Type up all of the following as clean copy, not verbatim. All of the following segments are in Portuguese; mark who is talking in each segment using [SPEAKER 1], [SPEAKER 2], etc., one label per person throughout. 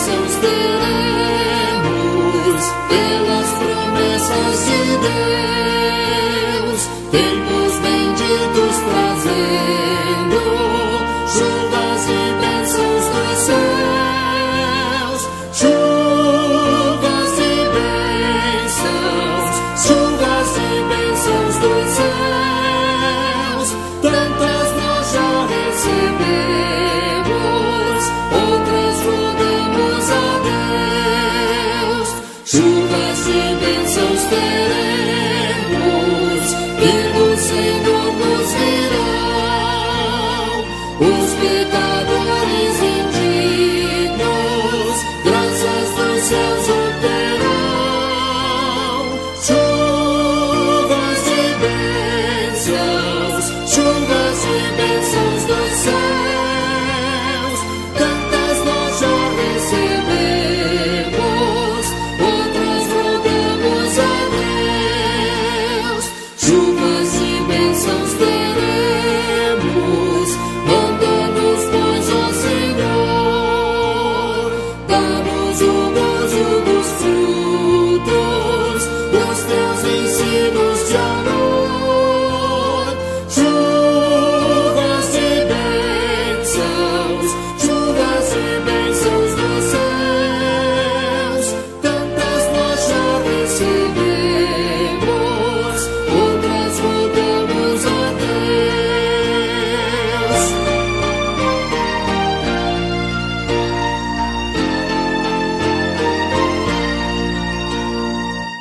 [SPEAKER 1] bênçãos teremos pelas promessas de Deus, tempos benditos trazendo chuvas e bênçãos dos céus, chuvas e bênçãos, chuvas e bênçãos dos céus. Tantas nós já recebemos, outras rogamos a Deus. Chuvas e bênçãos teremos, e do Senhor nos virão. Os pecadores indignos, graças dos céus obterão. Chuvas e bênçãos, chuvas e bênçãos dos céus. Tantas nós já recebemos, outras rogamos a Deus. Chuvas e bênçãos teremos, manda-nos, pois, ó Senhor, dá-nos o gozo dos frutos dos teus ensinos de amor. Chuvas e bênçãos, chuvas e bênçãos dos céus. Tantas nós já recebemos, outras rogamos a Deus.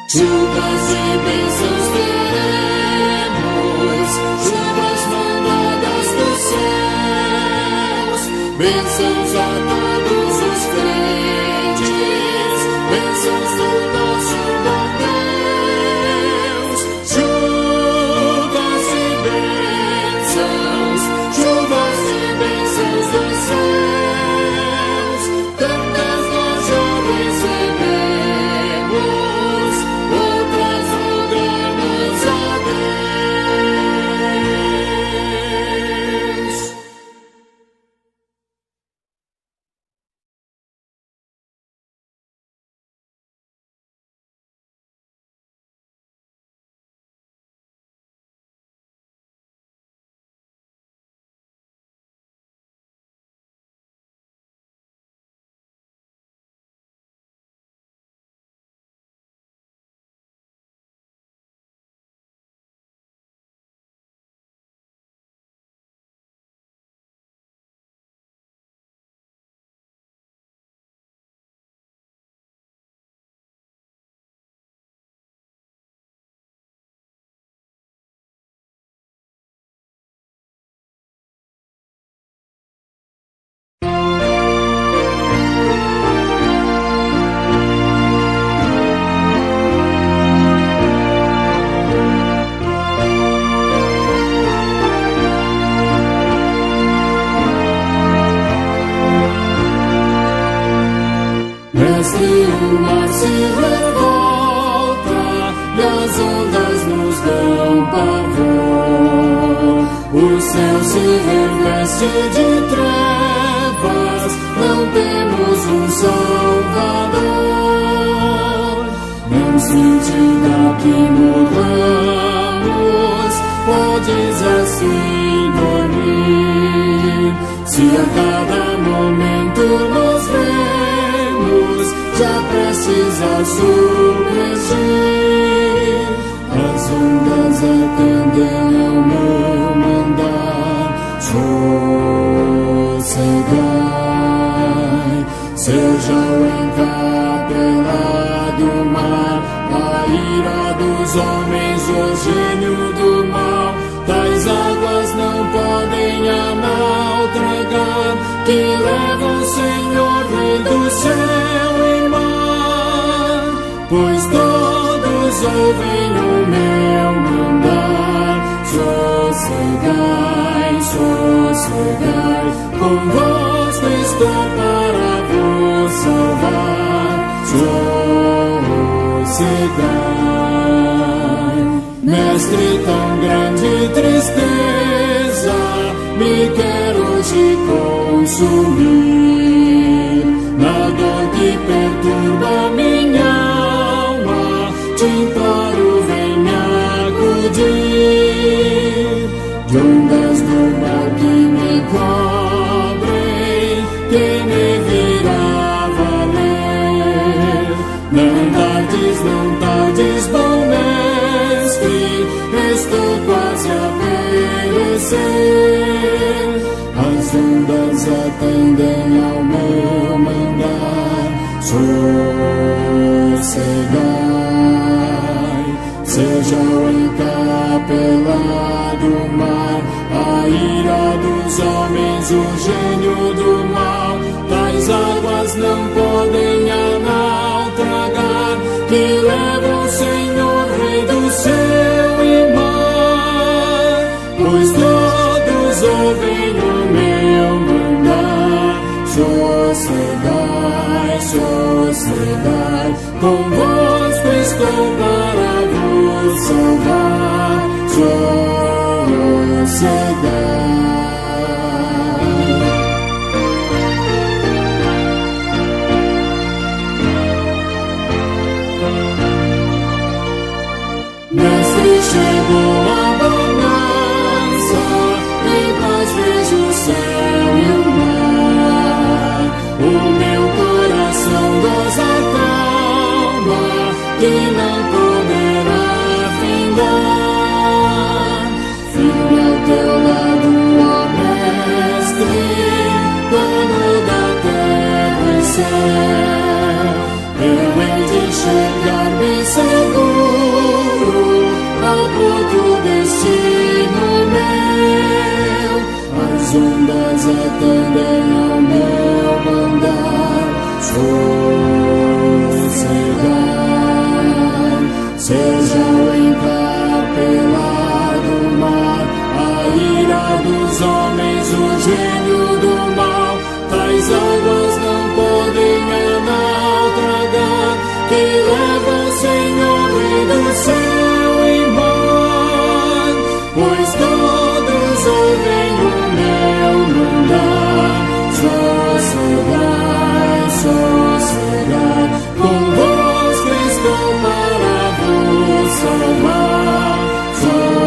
[SPEAKER 1] Chuvas e bênçãos teremos, chuvas mandadas dos céus, bênçãos a todos os crentes, bênçãos do nosso bom Deus. Chuvas e bênçãos, chuvas e bênçãos dos céus. Tantas nós já recebemos, outras rogamos a Deus. Mestre, o mar se revolta e as ondas nos dão pavor. O céu se reveste de trevas, não temos um Salvador. Não se diga que morramos, podes assim dormir. Se a cada momento nos vemos já prestes a submergir, as ondas atendem ao meu mandar. Sossegai, seja o encapelado mar, a ira dos homens, o gênio do mal. Tais águas não podem a nau tragar, que levam o Senhor, Rei do céu e mar. Pois todos ouvem o meu mandar. Sossegai, sossegai, convosco estou para vos salvar. Sossegai, Mestre, tão grande tristeza me quer hoje consumir, na dor que Não tardes, bom mestre, estou quase a perecer. As ondas atendem ao meu mandar, sossegai. Seja o encapelado mar, a ira dos homens, o gênio do mal. Tais águas não podem a nau tragar, que leva o Senhor, Rei do céu e mar. Pois todos ouvem o meu mandar, sossegai, sossegai. Convosco estou para vos salvar, sossegai. Mestre, chegou a bonança, em paz vejo o céu e o mar. O meu coração goza calma, que não poderá findar. Firme ao teu lado, ó Mestre, dono da terra e céu. Eu hei de chegar bem seguro ao porto destino meu. As ondas atendem ao meu mandar, sossegai. Seja o encapelado mar, a ira dos homens, o gênio do mal. Tais águas não podem a nau tragar, que leva o Senhor, Rei do céu e mar. Pois todos ouvem o meu mandar, sossegai, sossegai. Convosco estou para vos salvar, sossegai.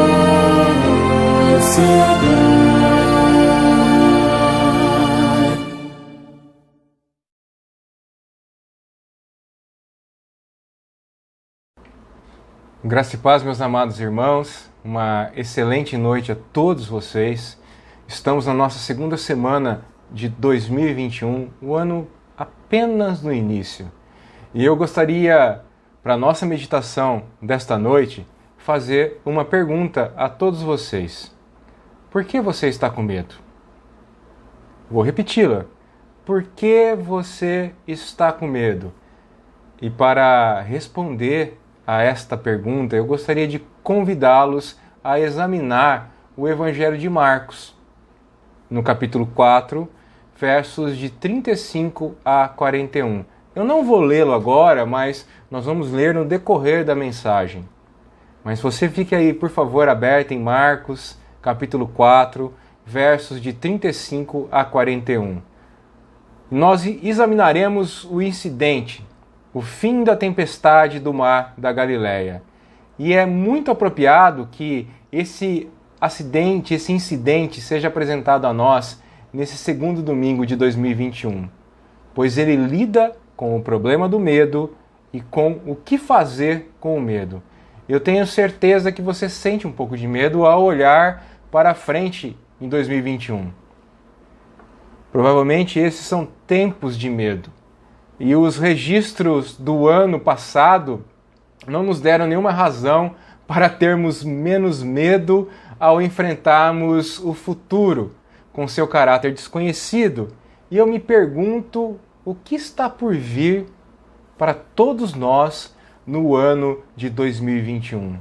[SPEAKER 2] Graça e paz, meus amados irmãos, uma excelente noite a todos vocês. Estamos na nossa segunda semana de 2021, o ano apenas no início. E eu gostaria, para a nossa meditação desta noite, fazer uma pergunta a todos vocês. Por que você está com medo? Vou repeti-la. Por que você está com medo? E para responder a esta pergunta, eu gostaria de convidá-los a examinar o Evangelho de Marcos, no capítulo 4, versos de 35 a 41. Eu não vou lê-lo agora, mas nós vamos ler no decorrer da mensagem. Mas você fique aí, por favor, aberto em Marcos, capítulo 4, versos de 35 a 41. Nós examinaremos o incidente, o fim da tempestade do mar da Galileia. E é muito apropriado que esse incidente seja apresentado a nós nesse segundo domingo de 2021, pois ele lida com o problema do medo e com o que fazer com o medo. Eu tenho certeza que você sente um pouco de medo ao olhar para frente em 2021. Provavelmente esses são tempos de medo. E os registros do ano passado não nos deram nenhuma razão para termos menos medo ao enfrentarmos o futuro com seu caráter desconhecido. E eu me pergunto o que está por vir para todos nós no ano de 2021.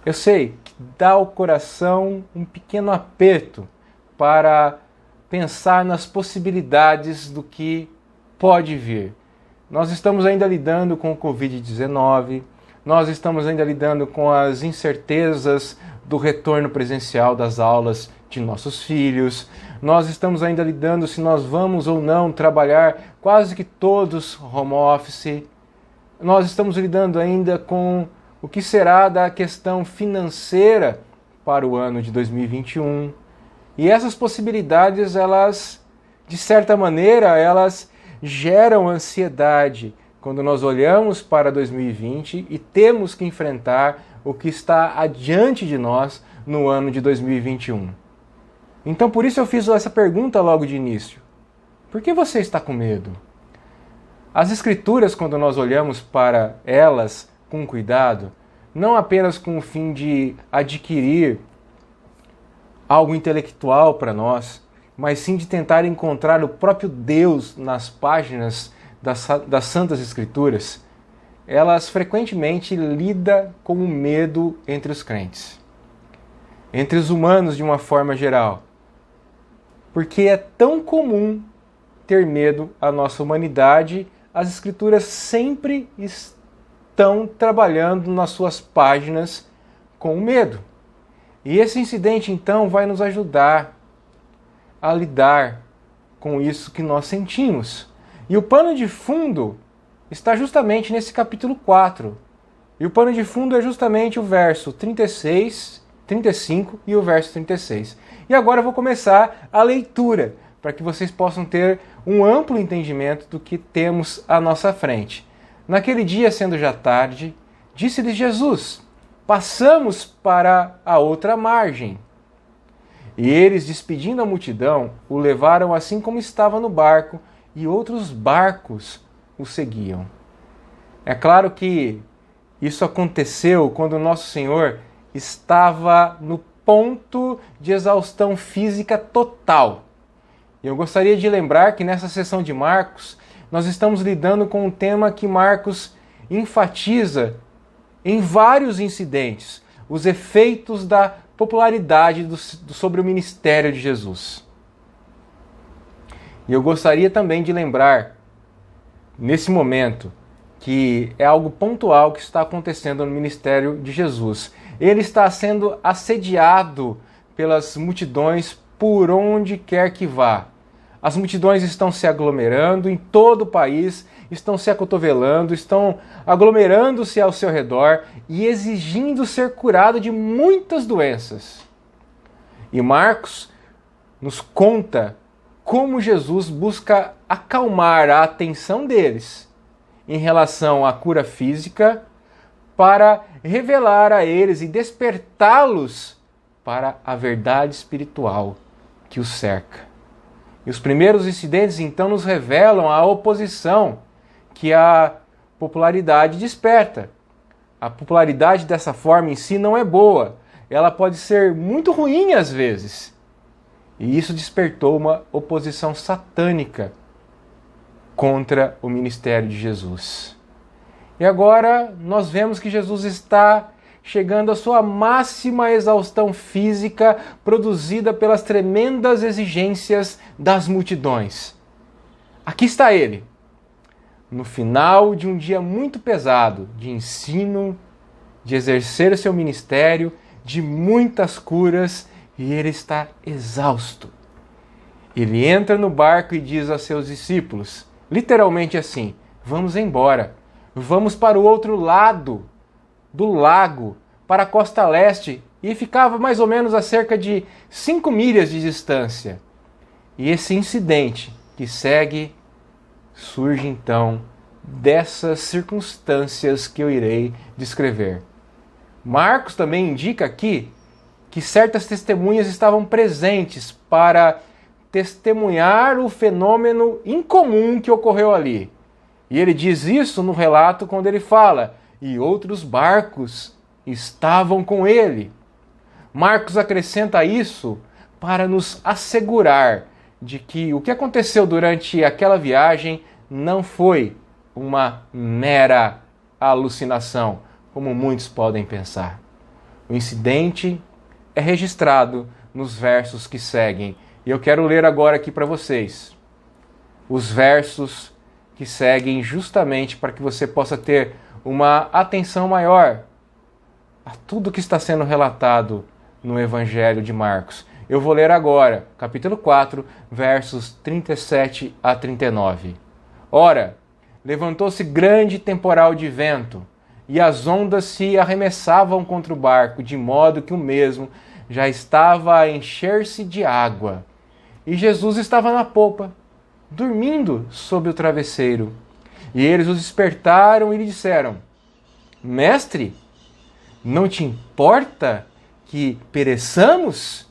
[SPEAKER 2] Eu sei que dá ao coração um pequeno aperto para pensar nas possibilidades do que pode vir. Nós estamos ainda lidando com o Covid-19, nós estamos ainda lidando com as incertezas do retorno presencial das aulas de nossos filhos, nós estamos ainda lidando se nós vamos ou não trabalhar quase que todos home office, nós estamos lidando ainda com o que será da questão financeira para o ano de 2021. E essas possibilidades, elas, de certa maneira, elas geram ansiedade, quando nós olhamos para 2020 e temos que enfrentar o que está adiante de nós no ano de 2021. Então, por isso eu fiz essa pergunta logo de início. Por que você está com medo? As Escrituras, quando nós olhamos para elas com cuidado, não apenas com o fim de adquirir algo intelectual para nós, mas sim de tentar encontrar o próprio Deus nas páginas das Santas Escrituras, elas frequentemente lidam com o medo entre os crentes, entre os humanos de uma forma geral, porque é tão comum ter medo à nossa humanidade. As Escrituras sempre estão trabalhando nas suas páginas com o medo. E esse incidente, então, vai nos ajudar a lidar com isso que nós sentimos. E o pano de fundo está justamente nesse capítulo 4. E o pano de fundo é justamente o verso 36, 35 e o verso 36. E agora eu vou começar a leitura, para que vocês possam ter um amplo entendimento do que temos à nossa frente. Naquele dia, sendo já tarde, disse-lhes Jesus: passamos para a outra margem. E eles, despedindo a multidão, o levaram assim como estava no barco, e outros barcos o seguiam. É claro que isso aconteceu quando o nosso Senhor estava no ponto de exaustão física total. E eu gostaria de lembrar que nessa sessão de Marcos, nós estamos lidando com um tema que Marcos enfatiza em vários incidentes, os efeitos da popularidade sobre o ministério de Jesus. E eu gostaria também de lembrar, nesse momento, que é algo pontual que está acontecendo no ministério de Jesus. Ele está sendo assediado pelas multidões por onde quer que vá. As multidões estão se aglomerando em todo o país, estão se acotovelando, estão aglomerando-se ao seu redor e exigindo ser curado de muitas doenças. E Marcos nos conta como Jesus busca acalmar a atenção deles em relação à cura física para revelar a eles e despertá-los para a verdade espiritual que os cerca. E os primeiros incidentes então nos revelam a oposição que a popularidade desperta. A popularidade dessa forma em si não é boa, ela pode ser muito ruim às vezes. E isso despertou uma oposição satânica contra o ministério de Jesus. E agora nós vemos que Jesus está chegando à sua máxima exaustão física produzida pelas tremendas exigências das multidões. Aqui está ele, no final de um dia muito pesado de ensino, de exercer o seu ministério, de muitas curas, e ele está exausto. Ele entra no barco e diz a seus discípulos, literalmente assim: vamos embora, vamos para o outro lado do lago, para a costa leste, e ficava mais ou menos a cerca de 5 milhas de distância. E esse incidente que segue surge então dessas circunstâncias que eu irei descrever. Marcos também indica aqui que certas testemunhas estavam presentes para testemunhar o fenômeno incomum que ocorreu ali. E ele diz isso no relato quando ele fala: e outros barcos estavam com ele. Marcos acrescenta isso para nos assegurar de que o que aconteceu durante aquela viagem não foi uma mera alucinação, como muitos podem pensar. O incidente é registrado nos versos que seguem. E eu quero ler agora aqui para vocês os versos que seguem, justamente para que você possa ter uma atenção maior a tudo que está sendo relatado no Evangelho de Marcos. Eu vou ler agora, capítulo 4, versos 37 a 39. Ora, levantou-se grande temporal de vento, e as ondas se arremessavam contra o barco, de modo que o mesmo já estava a encher-se de água. E Jesus estava na popa, dormindo sob o travesseiro. E eles o despertaram e lhe disseram: Mestre, não te importa que pereçamos?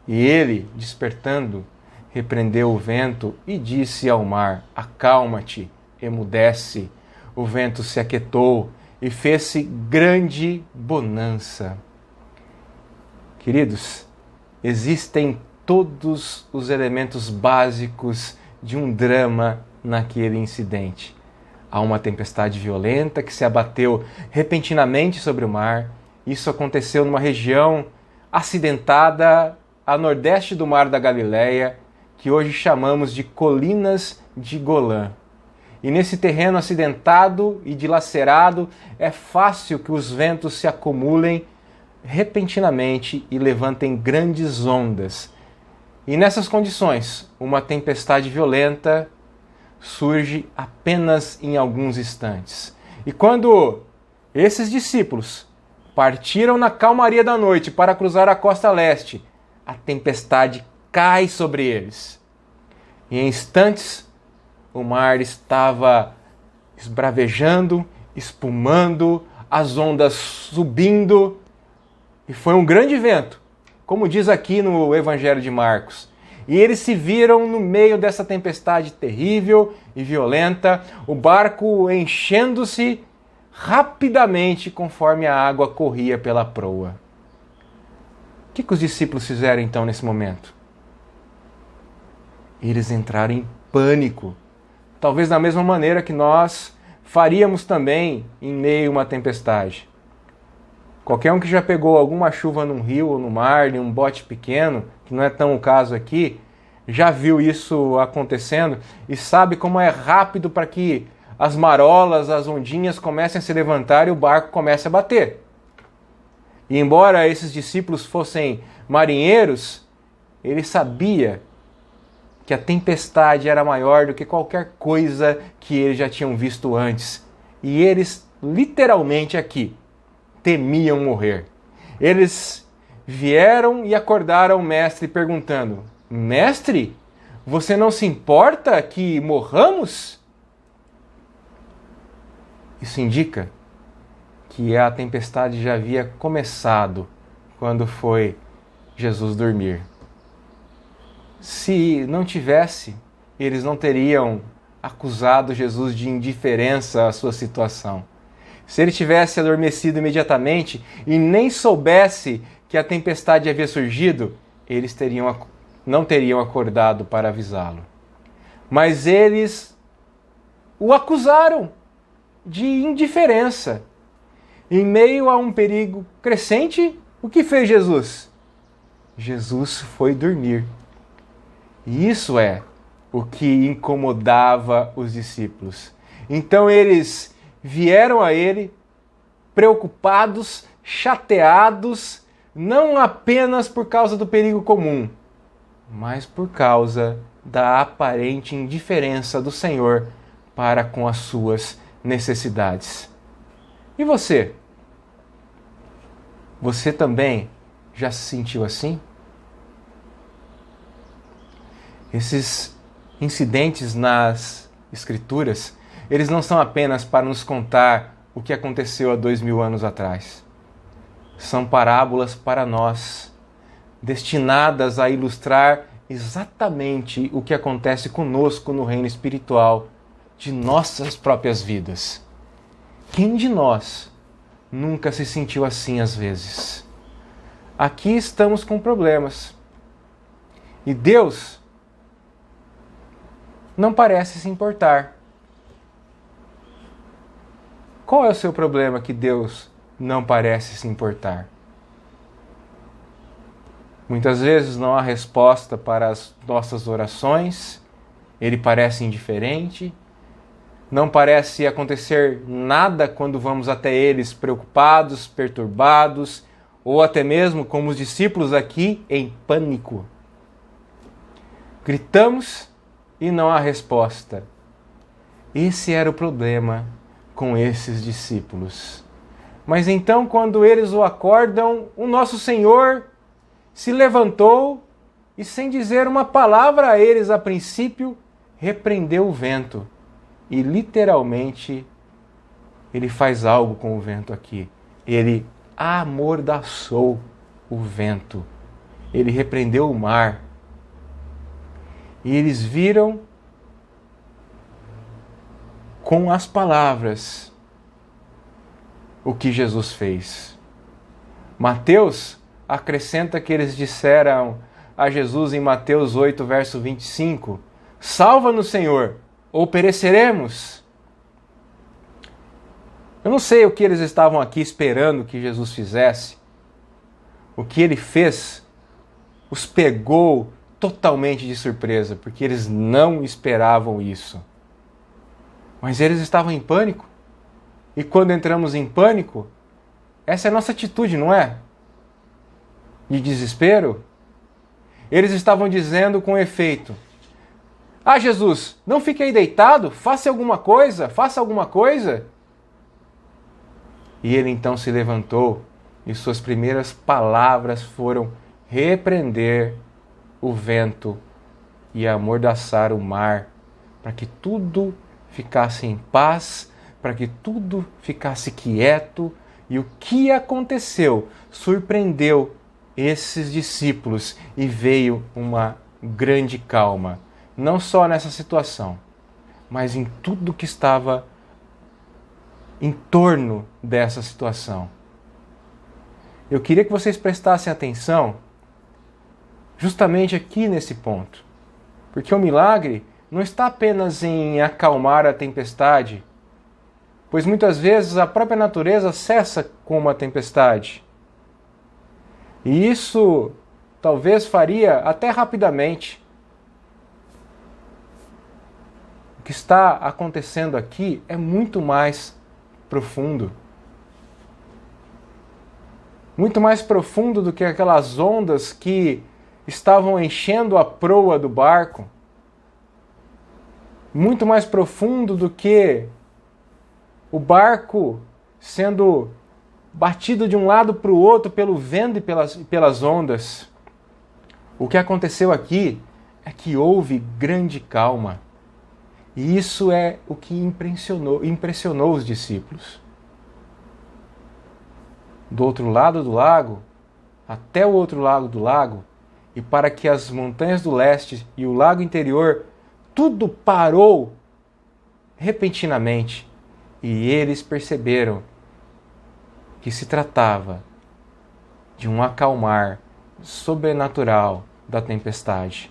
[SPEAKER 2] E ele, despertando, repreendeu o vento e disse ao mar: Acalma-te, emudece. O vento se aquietou e fez-se grande bonança. Queridos, existem todos os elementos básicos de um drama naquele incidente. Há uma tempestade violenta que se abateu repentinamente sobre o mar. Isso aconteceu numa região acidentada a nordeste do Mar da Galileia, que hoje chamamos de Colinas de Golã. E nesse terreno acidentado e dilacerado, é fácil que os ventos se acumulem repentinamente e levantem grandes ondas. E nessas condições, uma tempestade violenta surge apenas em alguns instantes. E quando esses discípulos partiram na calmaria da noite para cruzar a costa leste, a tempestade cai sobre eles. E em instantes, o mar estava esbravejando, espumando, as ondas subindo, e foi um grande vento, como diz aqui no Evangelho de Marcos. E eles se viram no meio dessa tempestade terrível e violenta, o barco enchendo-se rapidamente conforme a água corria pela proa. O que os discípulos fizeram então nesse momento? Eles entraram em pânico, talvez da mesma maneira que nós faríamos também em meio a uma tempestade. Qualquer um que já pegou alguma chuva num rio ou no mar, em um bote pequeno, que não é tão o caso aqui, já viu isso acontecendo e sabe como é rápido para que as marolas, as ondinhas comecem a se levantar e o barco comece a bater. E embora esses discípulos fossem marinheiros, ele sabia que a tempestade era maior do que qualquer coisa que eles já tinham visto antes. E eles, literalmente aqui, temiam morrer. Eles vieram e acordaram o mestre perguntando: Mestre, você não se importa que morramos? Isso indica que a tempestade já havia começado quando foi Jesus dormir. Se não tivesse, eles não teriam acusado Jesus de indiferença à sua situação. Se ele tivesse adormecido imediatamente e nem soubesse que a tempestade havia surgido, eles não teriam acordado para avisá-lo. Mas eles o acusaram de indiferença. Em meio a um perigo crescente, o que fez Jesus? Jesus foi dormir. E isso é o que incomodava os discípulos. Então eles vieram a ele preocupados, chateados, não apenas por causa do perigo comum, mas por causa da aparente indiferença do Senhor para com as suas necessidades. E você? Você também já se sentiu assim? Esses incidentes nas Escrituras, eles não são apenas para nos contar o que aconteceu há 2000 anos atrás. São parábolas para nós, destinadas a ilustrar exatamente o que acontece conosco no reino espiritual de nossas próprias vidas. Quem de nós nunca se sentiu assim às vezes? Aqui estamos com problemas. E Deus não parece se importar. Qual é o seu problema que Deus não parece se importar? Muitas vezes não há resposta para as nossas orações, Ele parece indiferente, não parece acontecer nada quando vamos até eles preocupados, perturbados, ou até mesmo, como os discípulos aqui, em pânico. Gritamos e não há resposta. Esse era o problema com esses discípulos. Mas então, quando eles o acordam, o nosso Senhor se levantou e, sem dizer uma palavra a eles a princípio, repreendeu o vento. e literalmente ele faz algo com o vento aqui. Ele amordaçou o vento. Ele repreendeu o mar. E eles viram com as palavras o que Jesus fez. Mateus acrescenta que eles disseram a Jesus em Mateus 8, verso 25, salva-nos, Senhor, ou pereceremos. Eu não sei o que eles estavam aqui esperando que Jesus fizesse. O que ele fez os pegou totalmente de surpresa, porque eles não esperavam isso. Mas eles estavam em pânico. E quando entramos em pânico, essa é a nossa atitude, não é? De desespero. Eles estavam dizendo com efeito, ah, Jesus, não fique aí deitado, faça alguma coisa. E ele então se levantou e suas primeiras palavras foram repreender o vento e amordaçar o mar, para que tudo ficasse em paz, para que tudo ficasse quieto. E o que aconteceu surpreendeu esses discípulos e veio uma grande calma, não só nessa situação, mas em tudo que estava em torno dessa situação. Eu queria que vocês prestassem atenção justamente aqui nesse ponto, porque o milagre não está apenas em acalmar a tempestade, pois muitas vezes a própria natureza cessa com uma tempestade. E isso talvez faria até rapidamente. O que está acontecendo aqui é muito mais profundo. Muito mais profundo do que aquelas ondas que estavam enchendo a proa do barco. Muito mais profundo do que o barco sendo batido de um lado para o outro pelo vento e pelas ondas. O que aconteceu aqui é que houve grande calma. E isso é o que impressionou os discípulos. Do outro lado do lago, até o outro lado do lago, e para que as montanhas do leste e o lago interior, tudo parou repentinamente. E eles perceberam que se tratava de um acalmar sobrenatural da tempestade.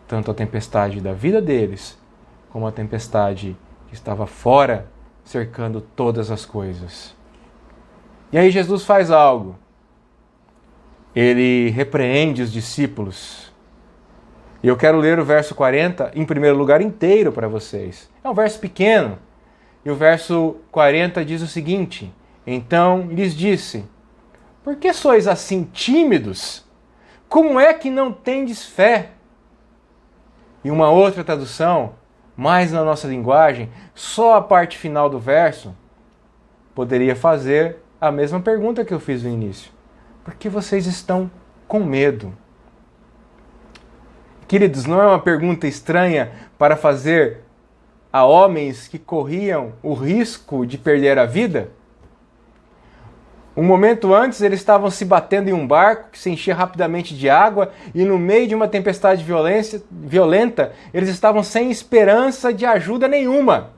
[SPEAKER 2] Tanto a tempestade da vida deles, como a tempestade que estava fora, cercando todas as coisas. E aí Jesus faz algo. Ele repreende os discípulos. E eu quero ler o verso 40, em primeiro lugar, inteiro para vocês. É um verso pequeno. E o verso 40 diz o seguinte: então lhes disse, por que sois assim tímidos? Como é que não tendes fé? E uma outra tradução, mais na nossa linguagem, só a parte final do verso, poderia fazer a mesma pergunta que eu fiz no início. Por que vocês estão com medo? Queridos, não é uma pergunta estranha para fazer a homens que corriam o risco de perder a vida? Um momento antes, eles estavam se batendo em um barco que se enchia rapidamente de água e no meio de uma tempestade violenta, eles estavam sem esperança de ajuda nenhuma.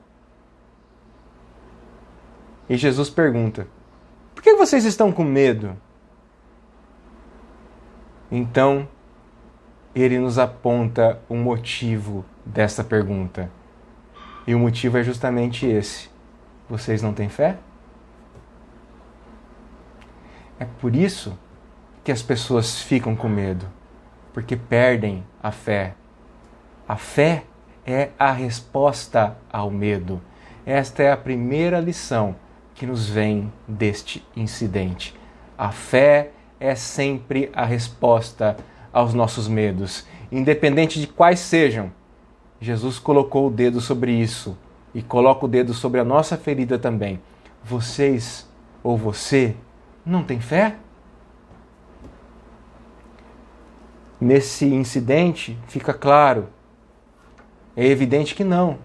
[SPEAKER 2] E Jesus pergunta, por que vocês estão com medo? Então, ele nos aponta o motivo dessa pergunta. E o motivo é justamente esse. Vocês não têm fé? É por isso que as pessoas ficam com medo, porque perdem a fé. A fé é a resposta ao medo. Esta é a primeira lição que nos vem deste incidente. A fé é sempre a resposta aos nossos medos, independente de quais sejam. Jesus colocou o dedo sobre isso e coloca o dedo sobre a nossa ferida também. Vocês ou você não tem fé? Nesse incidente fica claro, é evidente que não.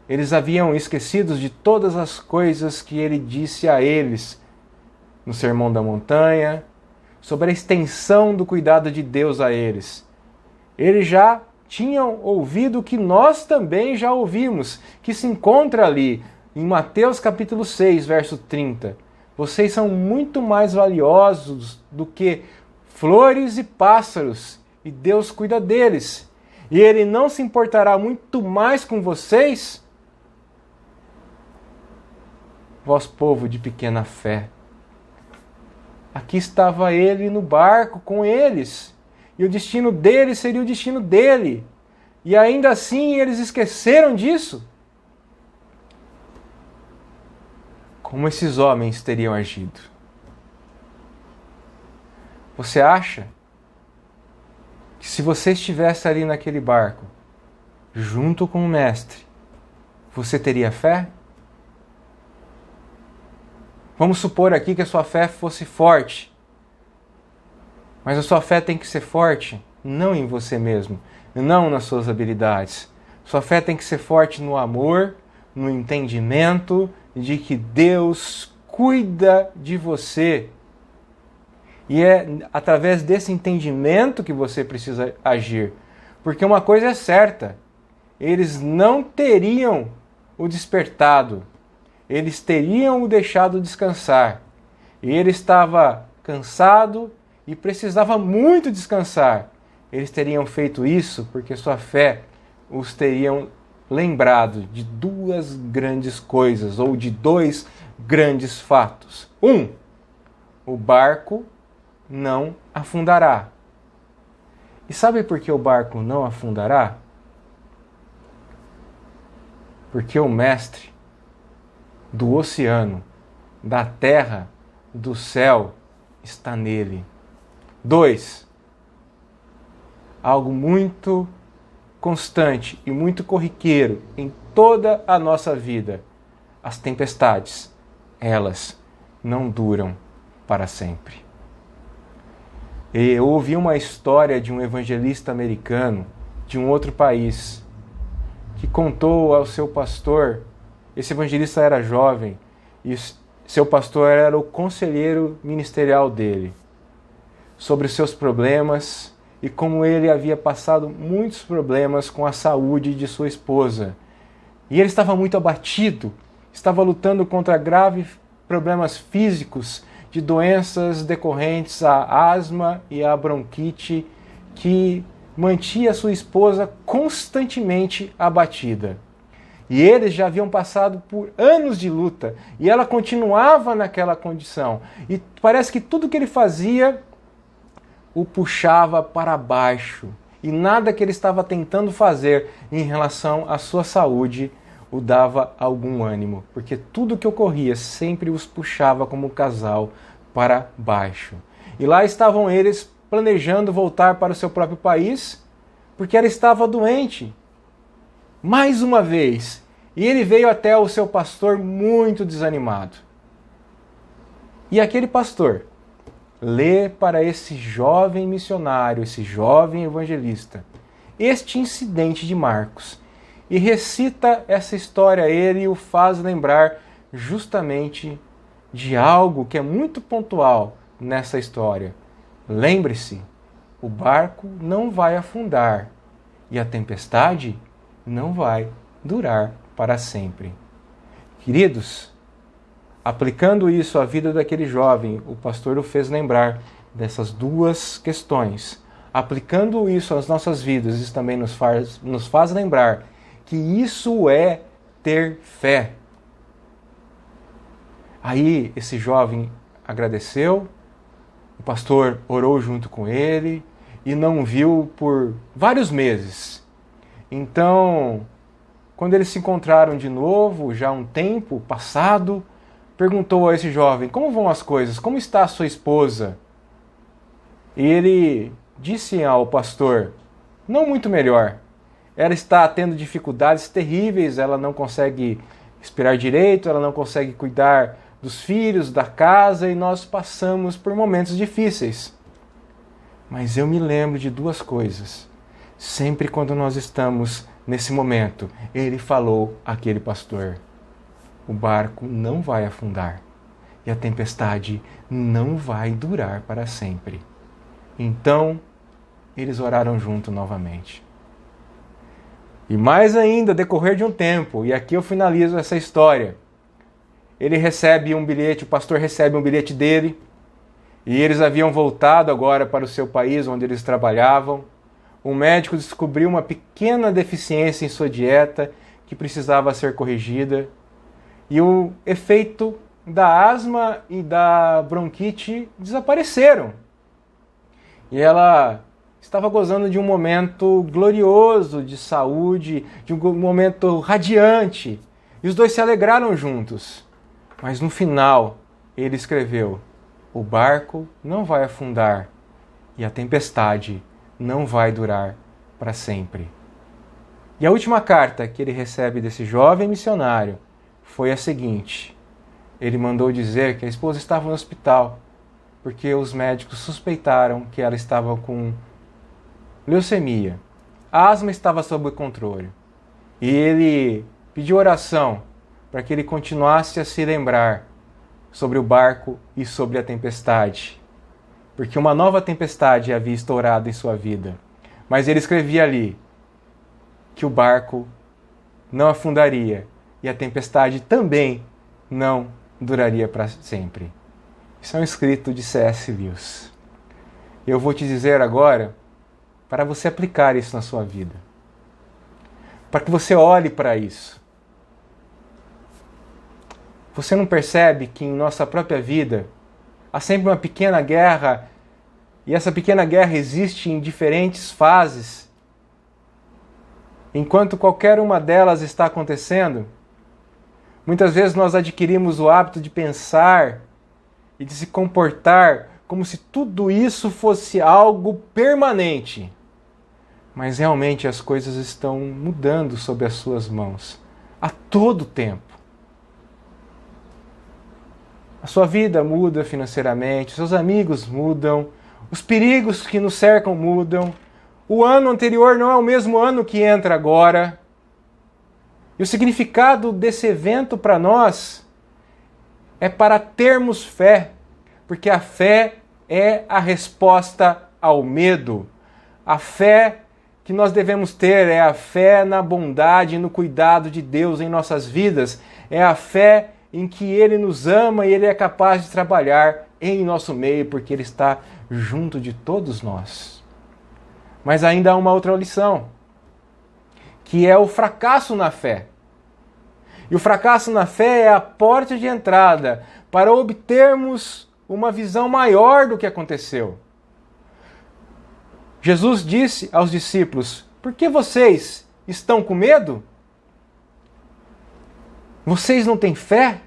[SPEAKER 2] Eles haviam esquecido de todas as coisas que ele disse a eles no Sermão da Montanha, sobre a extensão do cuidado de Deus a eles. Eles já tinham ouvido o que nós também já ouvimos, que se encontra ali em Mateus capítulo 6, verso 30. Vocês são muito mais valiosos do que flores e pássaros, e Deus cuida deles. E Ele não se importará muito mais com vocês? Vós, povo de pequena fé. Aqui estava ele no barco com eles. E o destino deles seria o destino dele. E ainda assim eles esqueceram disso. Como esses homens teriam agido? Você acha que se você estivesse ali naquele barco, junto com o mestre, você teria fé? Vamos supor aqui que a sua fé fosse forte. Mas a sua fé tem que ser forte, não em você mesmo, não nas suas habilidades. Sua fé tem que ser forte no amor, no entendimento de que Deus cuida de você. E é através desse entendimento que você precisa agir. Porque uma coisa é certa, eles não teriam o despertado. Eles teriam o deixado descansar. E ele estava cansado e precisava muito descansar. Eles teriam feito isso porque sua fé os teriam lembrado de duas grandes coisas, ou de dois grandes fatos. O barco não afundará. E sabe por que o barco não afundará? Porque o mestre do oceano, da terra, do céu, está nele. 2. Algo muito constante e muito corriqueiro em toda a nossa vida. As tempestades, elas não duram para sempre. E eu ouvi uma história de um evangelista americano de um outro país que contou ao seu pastor. Esse evangelista era jovem e seu pastor era o conselheiro ministerial dele, sobre os seus problemas e como ele havia passado muitos problemas com a saúde de sua esposa. E ele estava muito abatido, estava lutando contra graves problemas físicos de doenças decorrentes à asma e à bronquite que mantinha sua esposa constantemente abatida. E eles já haviam passado por anos de luta e ela continuava naquela condição. E parece que tudo que ele fazia o puxava para baixo. E nada que ele estava tentando fazer em relação à sua saúde o dava algum ânimo. Porque tudo que ocorria sempre os puxava como casal para baixo. E lá estavam eles planejando voltar para o seu próprio país, porque ela estava doente. Mais uma vez. E ele veio até o seu pastor muito desanimado. E aquele pastor lê para esse jovem missionário, esse jovem evangelista, este incidente de Marcos. E recita essa história a ele e o faz lembrar justamente de algo que é muito pontual nessa história. Lembre-se, o barco não vai afundar e a tempestade não vai durar para sempre. Queridos, aplicando isso à vida daquele jovem, o pastor o fez lembrar dessas duas questões. Aplicando isso às nossas vidas, isso também nos faz lembrar que isso é ter fé. Aí esse jovem agradeceu, o pastor orou junto com ele e não viu por vários meses. Então, quando eles se encontraram de novo, já um tempo passado, perguntou a esse jovem: como vão as coisas? Como está a sua esposa? E ele disse ao pastor: não muito melhor. Ela está tendo dificuldades terríveis, ela não consegue respirar direito, ela não consegue cuidar dos filhos, da casa, e nós passamos por momentos difíceis. Mas eu me lembro de duas coisas. Sempre quando nós estamos nesse momento, ele falou àquele pastor: o barco não vai afundar e a tempestade não vai durar para sempre. Então, eles oraram junto novamente. E mais ainda, decorrer de um tempo, e aqui eu finalizo essa história, ele recebe um bilhete, o pastor recebe um bilhete dele, e eles haviam voltado agora para o seu país, onde eles trabalhavam. O médico descobriu uma pequena deficiência em sua dieta que precisava ser corrigida, e o efeito da asma e da bronquite desapareceram. E ela estava gozando de um momento glorioso de saúde, de um momento radiante. E os dois se alegraram juntos. Mas no final, ele escreveu: o barco não vai afundar e a tempestade não vai durar para sempre. E a última carta que ele recebe desse jovem missionário foi a seguinte. Ele mandou dizer que a esposa estava no hospital porque os médicos suspeitaram que ela estava com leucemia. A asma estava sob controle. E ele pediu oração para que ele continuasse a se lembrar sobre o barco e sobre a tempestade. Porque uma nova tempestade havia estourado em sua vida. Mas ele escrevia ali que o barco não afundaria e a tempestade também não duraria para sempre. Isso é um escrito de C.S. Lewis. Eu vou te dizer agora para você aplicar isso na sua vida. Para que você olhe para isso. Você não percebe que em nossa própria vida há sempre uma pequena guerra, e essa pequena guerra existe em diferentes fases? Enquanto qualquer uma delas está acontecendo, muitas vezes nós adquirimos o hábito de pensar e de se comportar como se tudo isso fosse algo permanente. Mas realmente as coisas estão mudando sob as suas mãos a todo tempo. A sua vida muda financeiramente, seus amigos mudam, os perigos que nos cercam mudam, o ano anterior não é o mesmo ano que entra agora. E o significado desse evento para nós é para termos fé, porque a fé é a resposta ao medo. A fé que nós devemos ter é a fé na bondade e no cuidado de Deus em nossas vidas. É a fé em que Ele nos ama e Ele é capaz de trabalhar em nosso meio, porque Ele está junto de todos nós. Mas ainda há uma outra lição, que é o fracasso na fé. E o fracasso na fé é a porta de entrada para obtermos uma visão maior do que aconteceu. Jesus disse aos discípulos: por que vocês estão com medo? Vocês não têm fé?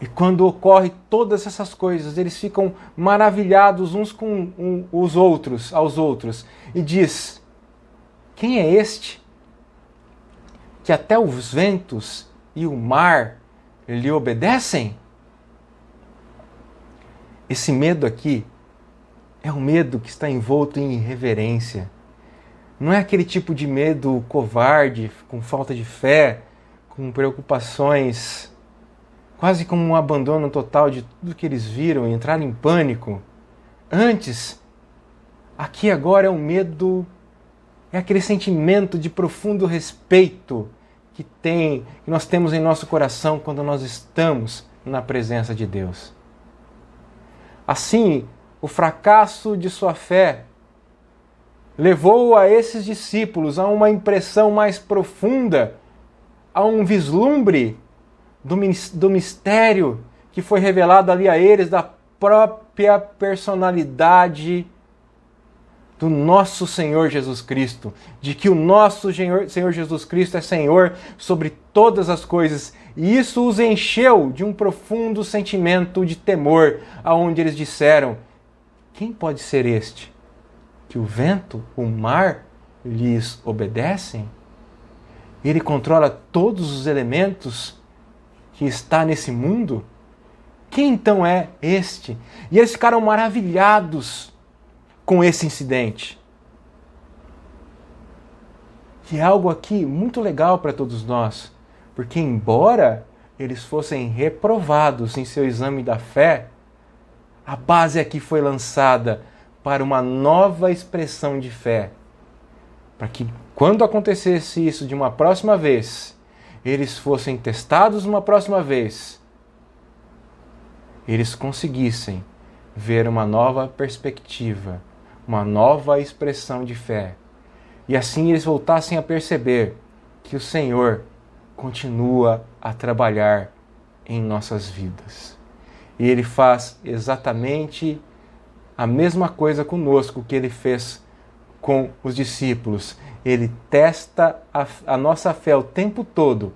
[SPEAKER 2] E quando ocorrem todas essas coisas, eles ficam maravilhados uns com os outros, aos outros, e diz: quem é este que até os ventos e o mar lhe obedecem? Esse medo aqui é um medo que está envolto em irreverência. Não é aquele tipo de medo covarde, com falta de fé, com preocupações, quase como um abandono total de tudo que eles viram e entraram em pânico. Antes, aqui agora é um medo, é aquele sentimento de profundo respeito que nós temos em nosso coração quando nós estamos na presença de Deus. Assim, o fracasso de sua fé levou a esses discípulos a uma impressão mais profunda, a um vislumbre do mistério que foi revelado ali a eles, da própria personalidade do nosso Senhor Jesus Cristo, de que o nosso Senhor Jesus Cristo é Senhor sobre todas as coisas, e isso os encheu de um profundo sentimento de temor, aonde eles disseram: quem pode ser este? Que o vento, o mar, lhes obedecem? Ele controla todos os elementos que está nesse mundo? Quem então é este? E eles ficaram maravilhados com esse incidente. E é algo aqui muito legal para todos nós, porque embora eles fossem reprovados em seu exame da fé, a base aqui foi lançada para uma nova expressão de fé, para que quando acontecesse isso de uma próxima vez, eles fossem testados uma próxima vez, eles conseguissem ver uma nova perspectiva, uma nova expressão de fé. E assim eles voltassem a perceber que o Senhor continua a trabalhar em nossas vidas. E Ele faz exatamente a mesma coisa conosco que Ele fez com os discípulos. Ele testa a nossa fé o tempo todo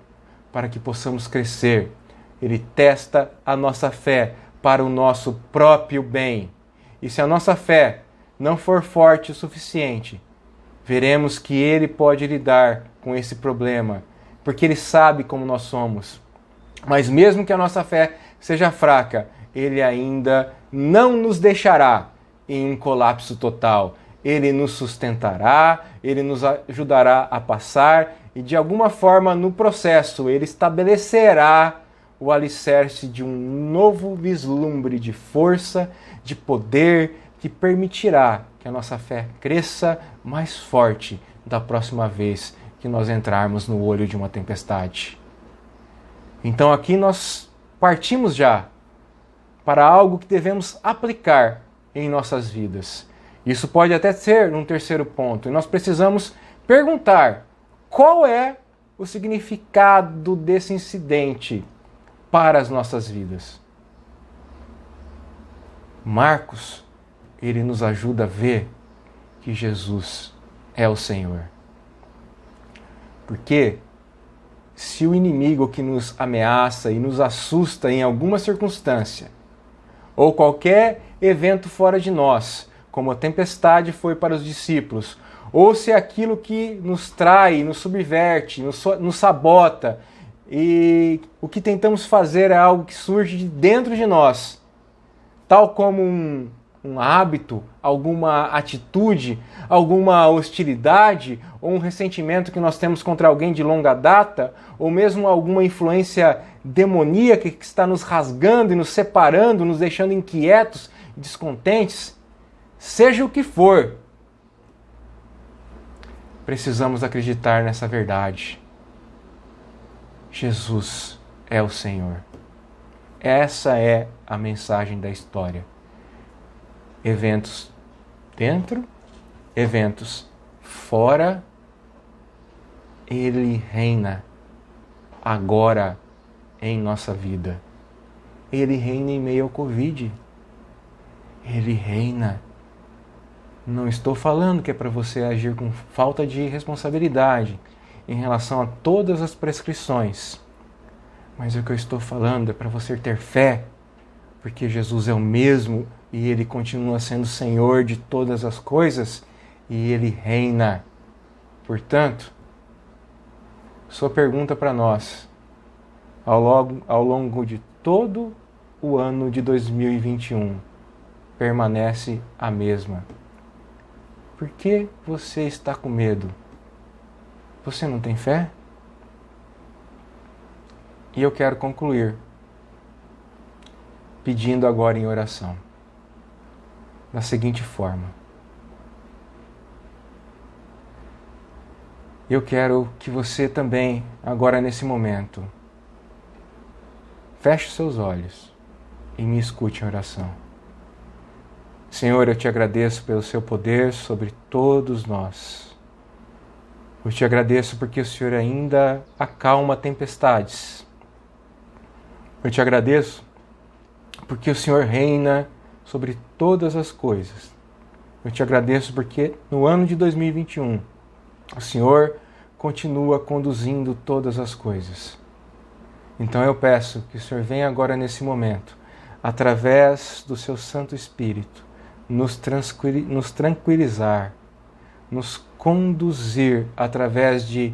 [SPEAKER 2] para que possamos crescer. Ele testa a nossa fé para o nosso próprio bem. E se a nossa fé não for forte o suficiente, veremos que Ele pode lidar com esse problema, porque Ele sabe como nós somos. Mas mesmo que a nossa fé seja fraca, Ele ainda não nos deixará em um colapso total. Ele nos sustentará, Ele nos ajudará a passar e, de alguma forma, no processo, Ele estabelecerá o alicerce de um novo vislumbre de força, de poder, que permitirá que a nossa fé cresça mais forte da próxima vez que nós entrarmos no olho de uma tempestade. Então aqui nós partimos já para algo que devemos aplicar em nossas vidas. Isso pode até ser um terceiro ponto, e nós precisamos perguntar qual é o significado desse incidente para as nossas vidas. Marcos, ele nos ajuda a ver que Jesus é o Senhor. Porque se o inimigo que nos ameaça e nos assusta em alguma circunstância, ou qualquer evento fora de nós, como a tempestade foi para os discípulos, ou se aquilo que nos trai, nos subverte, nos sabota, e o que tentamos fazer é algo que surge de dentro de nós, tal como um hábito, alguma atitude, alguma hostilidade ou um ressentimento que nós temos contra alguém de longa data, ou mesmo alguma influência demoníaca que está nos rasgando e nos separando, nos deixando inquietos e descontentes, seja o que for, precisamos acreditar nessa verdade. Jesus é o Senhor. Essa é a mensagem da história. Eventos dentro, eventos fora, Ele reina agora em nossa vida. Ele reina em meio ao Covid. Ele reina. Não estou falando que é para você agir com falta de responsabilidade em relação a todas as prescrições. Mas o que eu estou falando é para você ter fé, porque Jesus é o mesmo e Ele continua sendo Senhor de todas as coisas e Ele reina. Portanto, sua pergunta para nós, ao longo de todo o ano de 2021, permanece a mesma. Por que você está com medo? Você não tem fé? E eu quero concluir pedindo agora em oração, da seguinte forma. Eu quero que você também, agora nesse momento, feche os seus olhos e me escute em oração. Senhor, eu te agradeço pelo seu poder sobre todos nós. Eu te agradeço porque o Senhor ainda acalma tempestades. Eu te agradeço porque o Senhor reina sobre todas as coisas. Eu te agradeço porque no ano de 2021, o Senhor continua conduzindo todas as coisas. Então eu peço que o Senhor venha agora nesse momento, através do seu Santo Espírito, nos tranquilizar, nos conduzir através de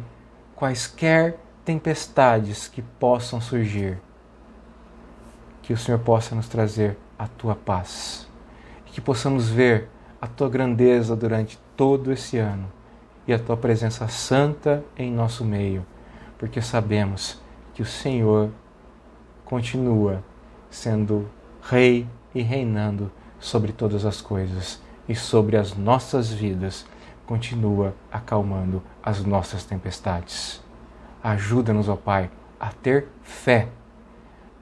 [SPEAKER 2] quaisquer tempestades que possam surgir. Que o Senhor possa nos trazer a tua paz e que possamos ver a tua grandeza durante todo esse ano e a Tua presença santa em nosso meio, porque sabemos que o Senhor continua sendo Rei e reinando sobre todas as coisas e sobre as nossas vidas, continua acalmando as nossas tempestades. Ajuda-nos, ó Pai, a ter fé,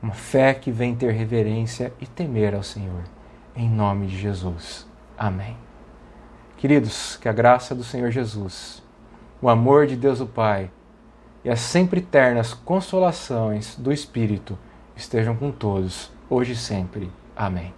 [SPEAKER 2] uma fé que vem ter reverência e temer ao Senhor. Em nome de Jesus. Amém. Queridos, que a graça do Senhor Jesus, o amor de Deus o Pai e as sempre ternas consolações do Espírito estejam com todos, hoje e sempre. Amém.